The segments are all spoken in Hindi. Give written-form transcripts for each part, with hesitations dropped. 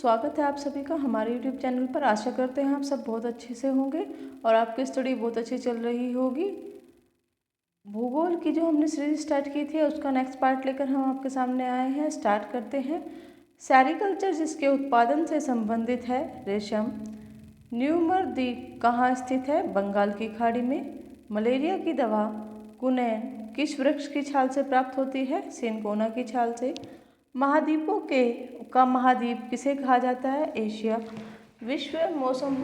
स्वागत है आप सभी का हमारे YouTube चैनल पर। आशा करते हैं आप सब बहुत अच्छे से होंगे और आपकी स्टडी बहुत अच्छी चल रही होगी। भूगोल की जो हमने सीरीज स्टार्ट की थी उसका नेक्स्ट पार्ट लेकर हम आपके सामने आए हैं। स्टार्ट करते हैं। सेरीकल्चर जिसके उत्पादन से संबंधित है। रेशम। न्यूमर द्वीप कहाँ स्थित है? बंगाल की खाड़ी में। मलेरिया की दवा कुनैन किस वृक्ष की छाल से प्राप्त होती है? सिनकोना की छाल से। महाद्वीपों का महाद्वीप किसे कहा जाता है? एशिया। विश्व मौसम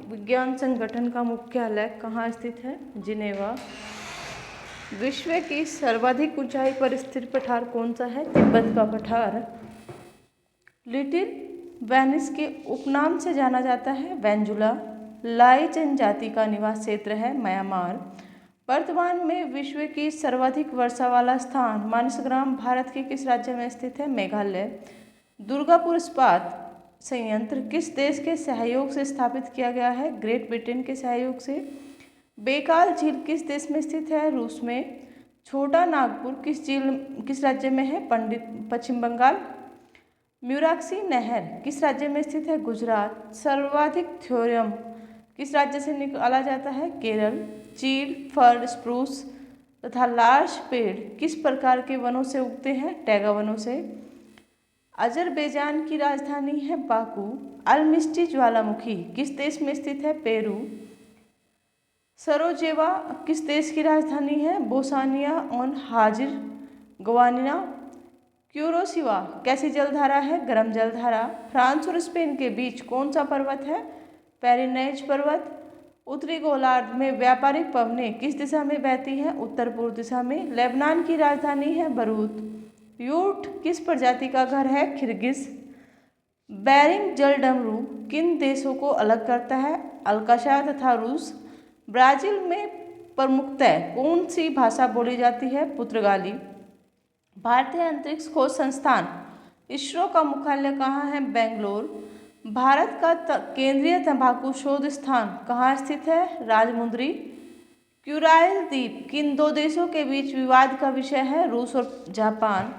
विज्ञान संगठन का मुख्यालय कहाँ स्थित है? जिनेवा। विश्व की सर्वाधिक ऊंचाई पर स्थित पठार कौन सा है? तिब्बत का पठार। लिटिल वेनिस के उपनाम से जाना जाता है? वेंजुला। लाई जनजाति का निवास क्षेत्र है? म्यांमार। वर्तमान में विश्व की सर्वाधिक वर्षा वाला स्थान मानसग्राम भारत के किस राज्य में स्थित है? मेघालय। दुर्गापुर इस्पात संयंत्र किस देश के सहयोग से स्थापित किया गया है? ग्रेट ब्रिटेन के सहयोग से। बेकाल झील किस देश में स्थित है? रूस में। छोटा नागपुर किस राज्य में है? पश्चिम बंगाल। म्यूराक्सी नहर किस राज्य में स्थित है? गुजरात। सर्वाधिक थ्योरम किस राज्य से निकाला जाता है? केरल। चीड़, फर, स्प्रूस तथा लार्च पेड़ किस प्रकार के वनों से उगते हैं? टैगा वनों से। अजरबैजान की राजधानी है बाकू। अलमिस्टी ज्वालामुखी किस देश में स्थित है? पेरू। सरोजेवा किस देश की राजधानी है? बोस्निया और हर्जेगोविना। क्यूरोसिवा कैसी जलधारा है? गर्म जलधारा। फ्रांस और स्पेन के बीच कौन सा पर्वत है? पेरिनेज पर्वत। उत्तरी गोलार्ध में व्यापारिक पवनें किस दिशा में बहती हैं? उत्तर पूर्व दिशा में। लेबनान की राजधानी है बरूत। यूट किस प्रजाति का घर है? खिरगिज। बेरिंग जल डमरू किन देशों को अलग करता है? अल्काशा तथा रूस। ब्राजील में प्रमुखतः कौन सी भाषा बोली जाती है? पुर्तगाली। भारतीय अंतरिक्ष खोज संस्थान इसरो का मुख्यालय कहाँ है? बेंगलोर। भारत का केंद्रीय तंबाकू शोध स्थान कहाँ स्थित है? राजमुंद्री। क्यूराइल द्वीप किन दो देशों के बीच विवाद का विषय है? रूस और जापान।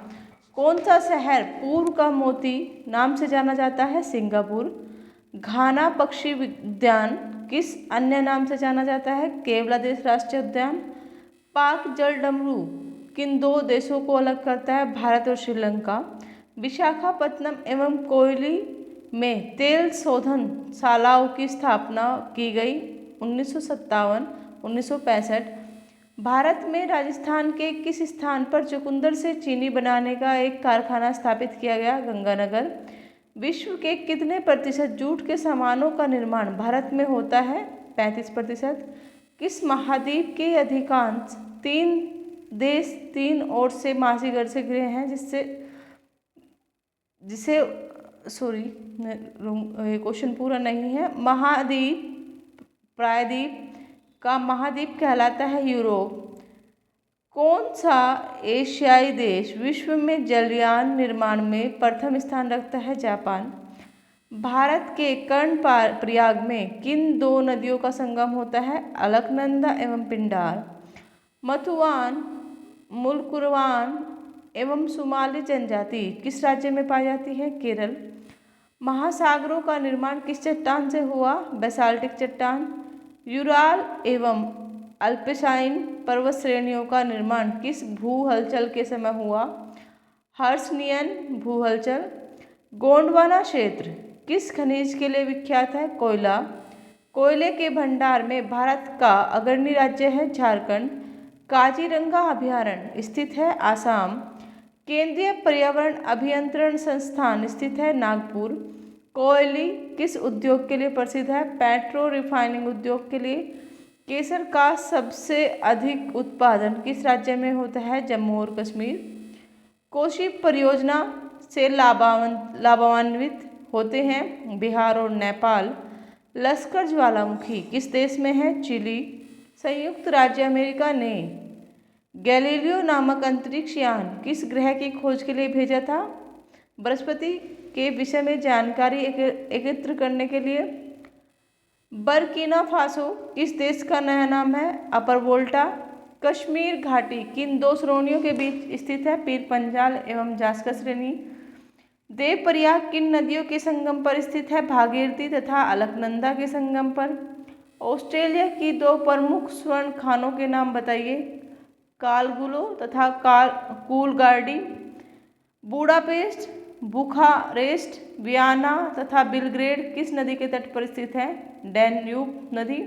कौन सा शहर पूर्व का मोती नाम से जाना जाता है? सिंगापुर। घाना पक्षी उद्यान किस अन्य नाम से जाना जाता है? केवलादेश राष्ट्रीय उद्यान। पाक जल डमरू किन दो देशों को अलग करता है? भारत और श्रीलंका। विशाखापत्तनम एवं कोयली में तेल शोधन शालाओं की स्थापना की गई 1957-1965। भारत में राजस्थान के किस स्थान पर चुकंदर से चीनी बनाने का एक कारखाना स्थापित किया गया? गंगानगर। विश्व के कितने प्रतिशत जूट के सामानों का निर्माण भारत में होता है? 35%। किस महाद्वीप के अधिकांश 3 देश 3 ओर से महासागर से घिरे हैं जिसे क्वेश्चन पूरा नहीं है। प्रायद्वीप का महाद्वीप कहलाता है यूरोप। कौन सा एशियाई देश विश्व में जलयान निर्माण में प्रथम स्थान रखता है? जापान। भारत के कर्णप्रयाग में किन दो नदियों का संगम होता है? अलकनंदा एवं पिंडार। मथुआन, मुलकुरवान एवं सुमाली जनजाति किस राज्य में पाई जाती है? केरल। महासागरों का निर्माण किस चट्टान से हुआ? बेसाल्टिक चट्टान। यूराल एवं अल्पाइन पर्वत श्रेणियों का निर्माण किस भू हलचल के समय हुआ? हर्षनियन भू हलचल। गोंडवाना क्षेत्र किस खनिज के लिए विख्यात है? कोयला। कोयले के भंडार में भारत का अग्रणी राज्य है? झारखंड। काजीरंगा अभयारण्य स्थित है? आसाम। केंद्रीय पर्यावरण अभियंत्रण संस्थान स्थित है? नागपुर। कोयली किस उद्योग के लिए प्रसिद्ध है? पेट्रो रिफाइनिंग उद्योग के लिए। केसर का सबसे अधिक उत्पादन किस राज्य में होता है? जम्मू और कश्मीर। कोशी परियोजना से लाभान्वित होते हैं बिहार और नेपाल। लश्कर ज्वालामुखी किस देश में है? चिली। संयुक्त राज्य अमेरिका ने गैलीलियो नामक अंतरिक्ष यान किस ग्रह की खोज के लिए भेजा था? बृहस्पति के विषय में जानकारी एकत्र करने के लिए। बर्किना फासो किस देश का नया नाम है? अपर वोल्टा। कश्मीर घाटी किन दो श्रेणियों के बीच स्थित है? पीर पंजाल एवं जास्कर श्रेणी। देवप्रयाग किन नदियों के संगम पर स्थित है? भागीरथी तथा अलकनंदा के संगम पर। ऑस्ट्रेलिया की दो प्रमुख स्वर्ण खानों के नाम बताइए। कालगुलो तथा कूलगार्डी। बुडापेस्ट, बुखारेस्ट, वियना तथा बेलग्रेड किस नदी के तट पर स्थित है? डैन्यूब नदी।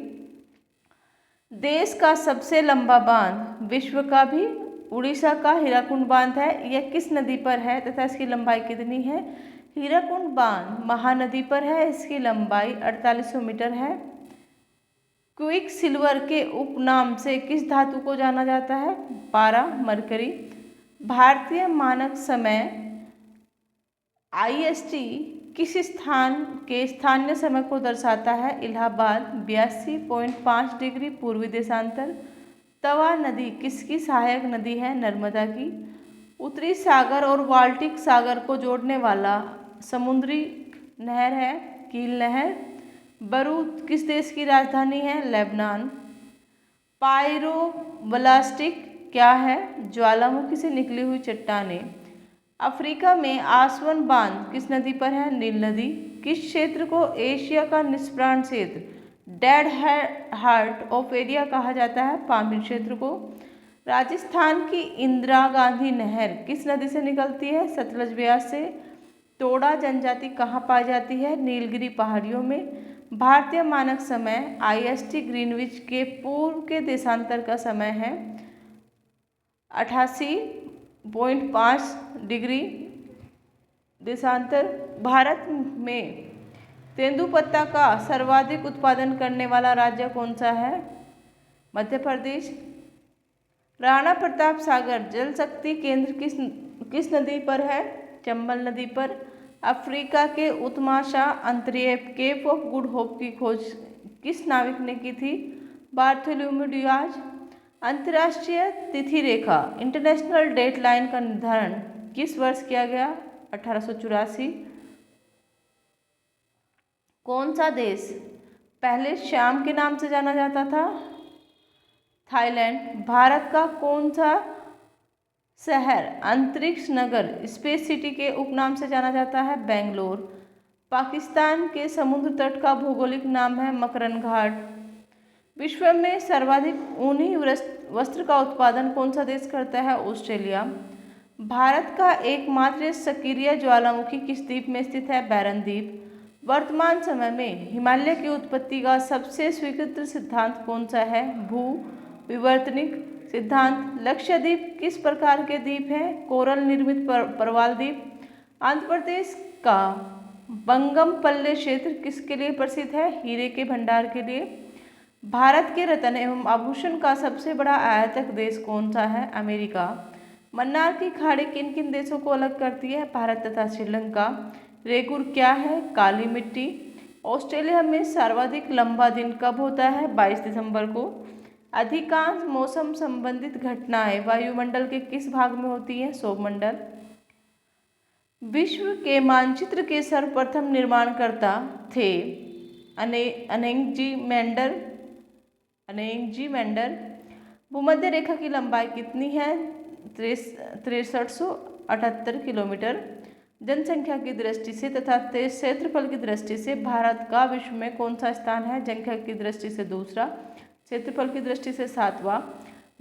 देश का सबसे लंबा बांध, विश्व का भी, उड़ीसा का हीराकुंड बांध है। यह किस नदी पर है तथा इसकी लंबाई कितनी है? हीराकुंड बांध महानदी पर है। इसकी लंबाई 4800 मीटर है। क्विक सिल्वर के उपनाम से किस धातु को जाना जाता है? पारा, मरकरी। भारतीय मानक समय IST किस स्थान के स्थानीय समय को दर्शाता है? इलाहाबाद, 82.5 डिग्री पूर्वी देशांतर। तवा नदी किसकी सहायक नदी है? नर्मदा की। उत्तरी सागर और बाल्टिक सागर को जोड़ने वाला समुद्री नहर है? कील नहर। बरूत किस देश की राजधानी है? लेबनान। पायरोब्लास्टिक क्या है? ज्वालामुखी से निकली हुई चट्टानें। अफ्रीका में आसवन बांध किस नदी पर है? नील नदी। किस क्षेत्र को एशिया का निष्प्राण क्षेत्र, डेड हार्ट ऑफ एरिया कहा जाता है? पामीर क्षेत्र को। राजस्थान की इंदिरा गांधी नहर किस नदी से निकलती है? सतलज ब्यास से। तोड़ा जनजाति कहाँ पाई जाती है? नीलगिरी पहाड़ियों में। भारतीय मानक समय IST ग्रीनविच के पूर्व के देशांतर का समय है 88.5 डिग्री देशांतर। भारत में तेंदुपत्ता का सर्वाधिक उत्पादन करने वाला राज्य कौन सा है? मध्य प्रदेश। राणा प्रताप सागर जल शक्ति केंद्र किस नदी पर है? चंबल नदी पर। अफ्रीका के उत्माशा अंतरिक्ष केप ऑफ गुड होप की खोज किस नाविक ने की थी? Bartholomew Diaz. अंतर्राष्ट्रीय तिथि रेखा इंटरनेशनल डेट लाइन का निर्धारण किस वर्ष किया गया? 1884। कौन सा देश पहले श्याम के नाम से जाना जाता था? थाईलैंड। भारत का कौन सा शहर अंतरिक्ष नगर स्पेस सिटी के उपनाम से जाना जाता है? बेंगलोर। पाकिस्तान के समुद्र तट का भौगोलिक नाम है मकरन घाट। विश्व में सर्वाधिक ऊनी वस्त्र का उत्पादन कौन सा देश करता है? ऑस्ट्रेलिया। भारत का एकमात्र सक्रिय ज्वालामुखी किस द्वीप में स्थित है? बैरन द्वीप। वर्तमान समय में हिमालय की उत्पत्ति का सबसे स्वीकृत सिद्धांत कौन सा है? भू विवर्तनिक सिद्धांत। लक्षद्वीप किस प्रकार के द्वीप है? कोरल निर्मित प्रवाल द्वीप। आंध्र प्रदेश का बंगमपल्ले क्षेत्र किसके लिए प्रसिद्ध है? हीरे के भंडार के लिए। भारत के रत्न एवं आभूषण का सबसे बड़ा आयातक देश कौन सा है? अमेरिका। मन्नार की खाड़ी किन किन देशों को अलग करती है? भारत तथा श्रीलंका। रेगुर क्या है? काली मिट्टी। ऑस्ट्रेलिया में सर्वाधिक लंबा दिन कब होता है? 22 दिसंबर को। अधिकांश मौसम संबंधित घटनाएं वायुमंडल के किस भाग में होती हैं? सौरमंडल। विश्व के मानचित्र के सर्वप्रथम निर्माणकर्ता थे अनेंगजी मेंडर। भूमध्य रेखा की लंबाई कितनी है? 6378 किलोमीटर। जनसंख्या की दृष्टि से तथा क्षेत्रफल की दृष्टि से भारत का विश्व में कौन सा स्थान है? जनसंख्या की दृष्टि से दूसरा, क्षेत्रफल की दृष्टि से 7वां।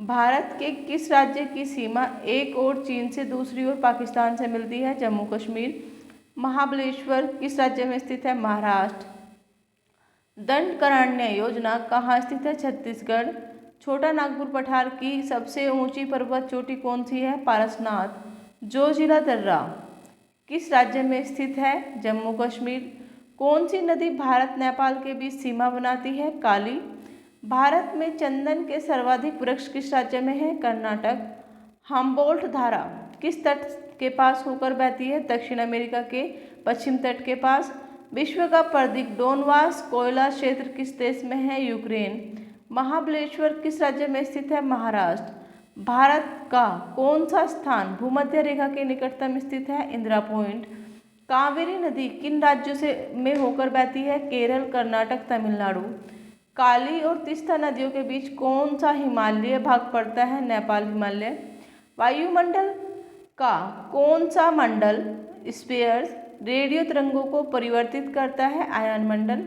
भारत के किस राज्य की सीमा एक ओर चीन से दूसरी ओर पाकिस्तान से मिलती है? जम्मू कश्मीर। महाबलेश्वर किस राज्य में स्थित है? महाराष्ट्र। दंडकारण्य योजना कहाँ स्थित है? छत्तीसगढ़। छोटा नागपुर पठार की सबसे ऊंची पर्वत चोटी कौन सी है? पारसनाथ। जोजिला दर्रा किस राज्य में स्थित है? जम्मू कश्मीर। कौन सी नदी भारत नेपाल के बीच सीमा बनाती है? काली। भारत में चंदन के सर्वाधिक वृक्ष किस राज्य में है? कर्नाटक। हम्बोल्ट धारा किस तट के पास होकर बहती है? दक्षिण अमेरिका के पश्चिम तट के पास। विश्व का प्रदीप डोनबास कोयला क्षेत्र किस देश में है? यूक्रेन। महाबलेश्वर किस राज्य में स्थित है? महाराष्ट्र। भारत का कौन सा स्थान भूमध्य रेखा के निकटतम स्थित है? इंदिरा पॉइंट। कावेरी नदी किन राज्यों से में होकर बहती है? केरल, कर्नाटक, तमिलनाडु। काली और तीस्ता नदियों के बीच कौन सा हिमालय भाग पड़ता है? नेपाल हिमालय। वायुमंडल का कौन सा मंडल स्फीयर्स रेडियो तरंगों को परिवर्तित करता है। आयन मंडल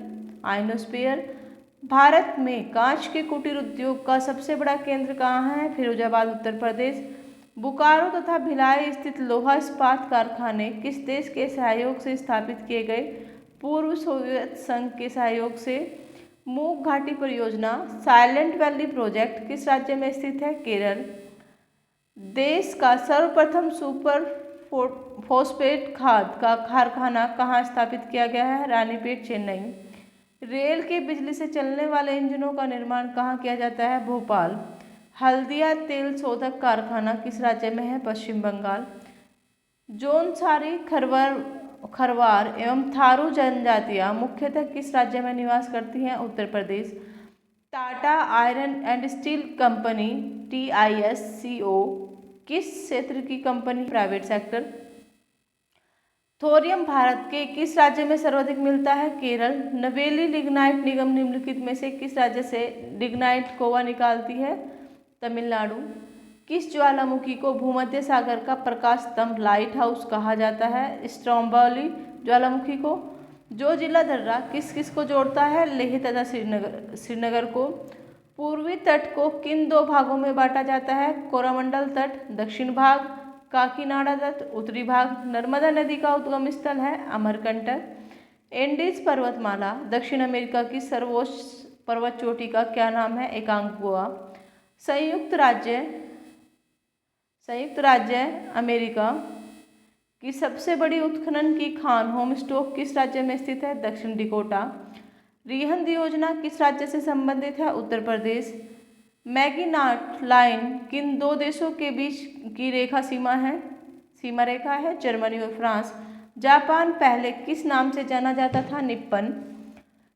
आयनोस्फीयर। भारत में कांच के कुटीर उद्योग का सबसे बड़ा केंद्र कहाँ है? फिरोजाबाद उत्तर प्रदेश। बोकारो तथा भिलाई स्थित लोहा इस्पात कारखाने किस देश के सहयोग से स्थापित किए गए? पूर्व सोवियत संघ के सहयोग से। मूक घाटी परियोजना साइलेंट वैली प्रोजेक्ट किस राज्य में स्थित है? केरल। देश का सर्वप्रथम सुपर फॉस्फेट खाद का कारखाना कहाँ स्थापित किया गया है? रानीपेट चेन्नई। रेल के बिजली से चलने वाले इंजनों का निर्माण कहाँ किया जाता है? भोपाल। हल्दिया तेल शोधक कारखाना किस राज्य में है? पश्चिम बंगाल। जौनसारी खरवार एवं थारू जनजातियां मुख्यतः किस राज्य में निवास करती हैं? Uttar Pradesh. Tata iron and steel company TISCO किस क्षेत्र की company? Private sector. Thorium Bharat के किस राज्य में सर्वाधिक मिलता है? केरल। नवेली लिग्नाइट निगम निम्नलिखित में से किस राज्य से लिग्नाइट कोवा निकालती है? तमिलनाडु। किस ज्वालामुखी को भूमध्य सागर का प्रकाश स्तंभ लाइट हाउस कहा जाता है? स्ट्रोम्बोली ज्वालामुखी को। जो जिला दर्रा किस किस को जोड़ता है? लेह तथा श्रीनगर को। पूर्वी तट को किन दो भागों में बांटा जाता है? कोरोमंडल तट दक्षिण भाग, काकीनाडा तट उत्तरी भाग। नर्मदा नदी का उद्गम स्थल है अमरकंटक। एंडीज पर्वतमाला दक्षिण अमेरिका की सर्वोच्च पर्वत चोटी का क्या नाम है? एकांगुआ। संयुक्त राज्य अमेरिका की सबसे बड़ी उत्खनन की खान होमस्टोक किस राज्य में स्थित है? दक्षिण डिकोटा। रिहंद योजना किस राज्य से संबंधित है? उत्तर प्रदेश। मैगिनाट लाइन किन दो देशों के बीच की सीमा रेखा है? जर्मनी और फ्रांस। जापान पहले किस नाम से जाना जाता था? निप्पन।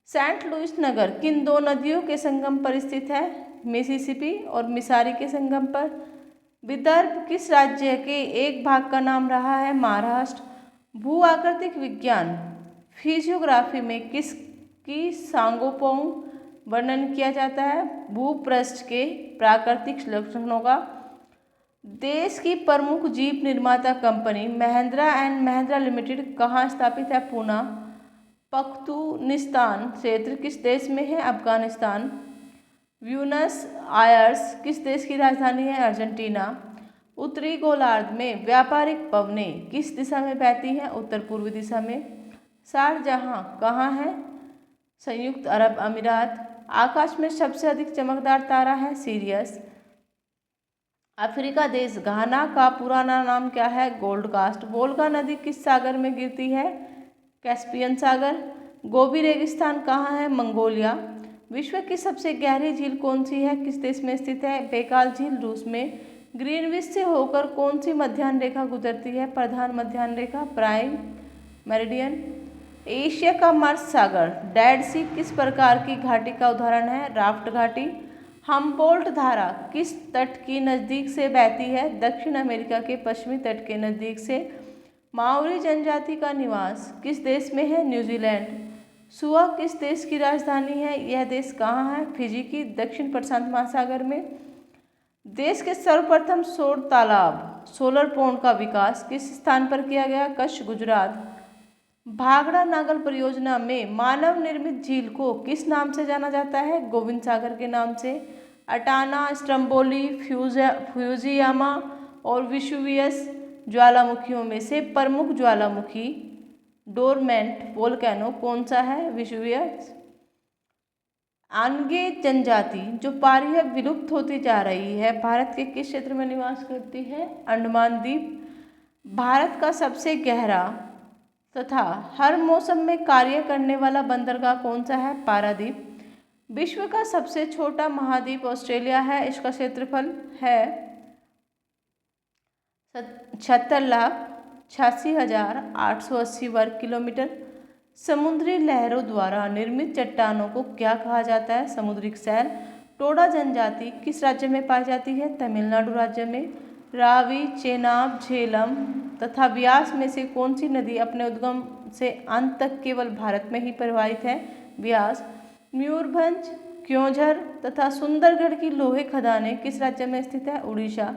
सेंट लुइस नगर किन दो नदियों के संगम पर स्थित है? मिसिसिपी और मिसारी के संगम पर। विदर्भ किस राज्य के एक भाग का नाम रहा है? महाराष्ट्र। भू आकृतिक विज्ञान फिजियोग्राफी में किसकी सांगोपोंग वर्णन किया जाता है? भूपृष्ठ के प्राकृतिक लक्षणों का। देश की प्रमुख जीप निर्माता company Mahindra and Mahindra limited कहाँ स्थापित है? पूना। पख्तूनिस्तान क्षेत्र किस देश में है? अफगानिस्तान। ब्यूनस आयर्स किस देश की राजधानी है? अर्जेंटीना। उत्तरी गोलार्ध में व्यापारिक पवनें किस दिशा में बहती हैं? उत्तर पूर्वी दिशा में। शारजाह कहाँ है? संयुक्त अरब अमीरात। आकाश में सबसे अधिक चमकदार तारा है? सीरियस। अफ्रीका देश घाना का पुराना नाम क्या है? Gold cast. वोल्गा नदी किस सागर में गिरती है? कैस्पियन सागर। गोबी रेगिस्तान कहाँ है? मंगोलिया। विश्व की सबसे गहरी झील कौन सी है? किस देश में स्थित है? बेकाल झील रूस में। ग्रीनविच से होकर कौन सी मध्याह्न रेखा गुजरती है? प्रधान मध्याह्न रेखा प्राइम मेरिडियन। एशिया का मर्ज सागर डेड सी किस प्रकार की घाटी का उदाहरण है? राफ्ट घाटी। हम्बोल्ट धारा किस तट की नज़दीक से बहती है? दक्षिण अमेरिका के पश्चिमी तट के नज़दीक से। माओरी जनजाति का निवास किस देश में है? न्यूजीलैंड। सुआ किस देश की राजधानी है? यह देश कहाँ है? फिजी की दक्षिण प्रशांत महासागर में। देश के सर्वप्रथम सौर तालाब सोलर पौंड का विकास किस स्थान पर किया गया? कच्छ गुजरात। भाखड़ा नागल परियोजना में मानव निर्मित झील को किस नाम से जाना जाता है? गोविंद सागर के नाम से। अटाना स्ट्रम्बोली फ्यूजियामा और विशुवियस ज्वालामुखियों में से प्रमुख ज्वालामुखी डोरमेंट वोल्केनो कौन सा है? विशुवियस। आनगे जनजाति जो पारी है विलुप्त होती जा रही है, भारत के किस क्षेत्र में निवास करती है? अंडमान द्वीप। भारत का सबसे गहरा तथा हर मौसम में कार्य करने वाला बंदरगाह कौन सा है? पारादीप। विश्व का सबसे छोटा महाद्वीप ऑस्ट्रेलिया है। इसका क्षेत्रफल है 76,86,880 वर्ग किलोमीटर। समुद्री लहरों द्वारा निर्मित चट्टानों को क्या कहा जाता है? समुद्री शैल। टोडा जनजाति किस राज्य में पाई जाती है? तमिलनाडु राज्य में। रावी, चेनाब, झेलम तथा व्यास में से कौन सी नदी अपने उद्गम से अंत तक केवल भारत में ही प्रवाहित है? व्यास। मयूरभंज, क्योंझर तथा सुंदरगढ़ की लोहे खदानें किस राज्य में स्थित है? उड़ीसा।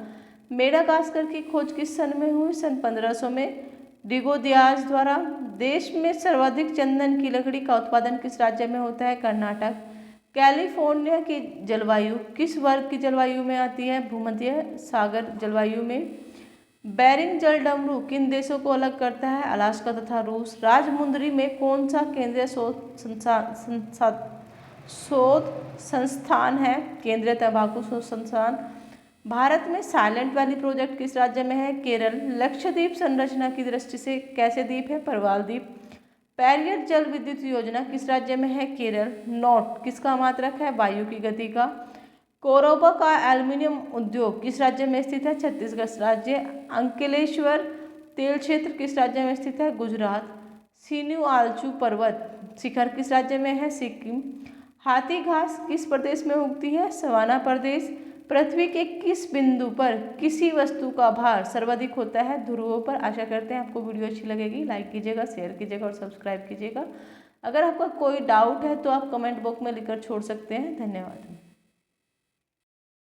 मेडागास्कर की खोज किस सन में हुई? सन 1500 में। डिगो दियाज द्वारा। देश में सर्वाधिक चंदन की लकड़ी का उत्पादन किस राज्य में होता है? कर्नाटक। कैलिफोर्निया की जलवायु किस वर्ग की जलवायु में आती है? भूमध्य सागर जलवायु में। बेरिंग जल डमरू किन देशों को अलग करता है? अलास्का तथा रूस। राजमुंदरी में कौन सा केंद्रीय शोध संस्थान है? केंद्रीय तंबाकू शोध संस्थान। भारत में साइलेंट वैली प्रोजेक्ट किस राज्य में है? केरल। लक्षद्वीप संरचना की दृष्टि से कैसे द्वीप है? प्रवाल द्वीप। पेरियर जल विद्युत योजना किस राज्य में है? केरल। नॉट किसका मात्रक है? वायु की गति का। कोरोबा का एल्युमिनियम उद्योग किस राज्य में स्थित है? छत्तीसगढ़ राज्य। अंकलेश्वर तेल क्षेत्र किस राज्य में स्थित है? गुजरात। सिन्यू आलचू पर्वत शिखर किस राज्य में है? सिक्किम। हाथी घास किस प्रदेश में उगती है? सवाना प्रदेश। पृथ्वी के किस बिंदु पर किसी वस्तु का भार सर्वाधिक होता है? ध्रुवों पर। आशा करते हैं आपको वीडियो अच्छी लगेगी। लाइक कीजिएगा, शेयर कीजिएगा और सब्सक्राइब कीजिएगा। अगर आपका कोई डाउट है तो आप कमेंट बॉक्स में लिखकर छोड़ सकते हैं। धन्यवाद।